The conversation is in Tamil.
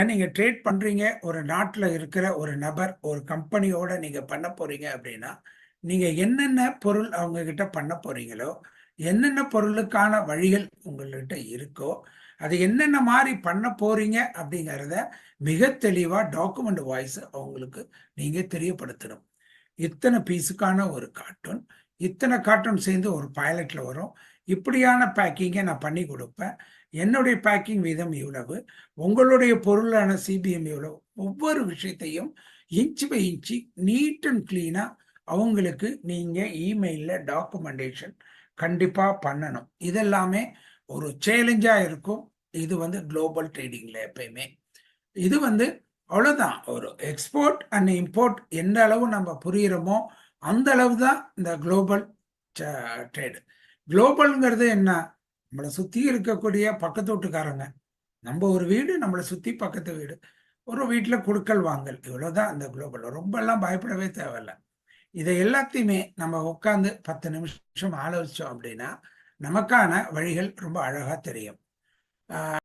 நீங்க ட்ரேட் பண்றீங்க, ஒரு நாட்டுல இருக்கிற ஒரு நபர் ஒரு கம்பெனியோட நீங்க பண்ண போறீங்க அப்படின்னா, நீங்க என்னென்ன பொருள் அவங்க கிட்ட பண்ண போறீங்களோ, என்னென்ன பொருளுக்கான வழிகள் உங்கள்கிட்ட இருக்கோ, அது என்னென்ன மாரி பண்ண போறீங்க அப்படிங்கிறத மிக தெளிவா டாக்குமெண்ட் வாய்ஸ் அவங்களுக்கு நீங்க தெரியப்படுத்தணும். இத்தனை பீஸுக்கான ஒரு கார்ட்டூன், இத்தனை கார்ட்டூன் சேர்ந்து ஒரு பைலட்ல வரும். இப்படியான பேக்கிங்கை நான் பண்ணி கொடுப்பேன். என்னுடைய பேக்கிங் வீதம் இவ்வளவு, உங்களுடைய பொருளான சிபிஎம் எவ்வளவு, ஒவ்வொரு விஷயத்தையும் inch by inch neat and கிளீனா அவங்களுக்கு நீங்க இமெயில்ல டாக்குமெண்டேஷன் கண்டிப்பா பண்ணணும். இதெல்லாமே ஒரு சேலஞ்சா இருக்கும். இது குளோபல் ட்ரேடிங்ல எப்பயுமே இது அவ்வளவுதான். ஒரு எக்ஸ்போர்ட் அண்ட் இம்போர்ட் எந்த அளவு நம்ம புரியுறோமோ அந்த அளவு தான் இந்த குளோபல் ட்ரேடு. குளோபல்ங்கிறது என்ன? நம்மளை சுத்தி இருக்கக்கூடிய பக்கத்து வீட்டுக்காரங்க, நம்ம ஒரு வீடு, நம்மளை சுத்தி பக்கத்து வீடு, ஒரு வீட்டுல குடுக்கல் வாங்கல், இவ்வளவுதான் இந்த குளோபல். ரொம்ப எல்லாம் பயப்படவே தேவையில்ல. இதை எல்லாத்தையுமே நம்ம உட்காந்து 10 நிமிஷம் ஆலோசிச்சோம் அப்படின்னா நமக்கான வழிகள் ரொம்ப அழகா தெரியும்.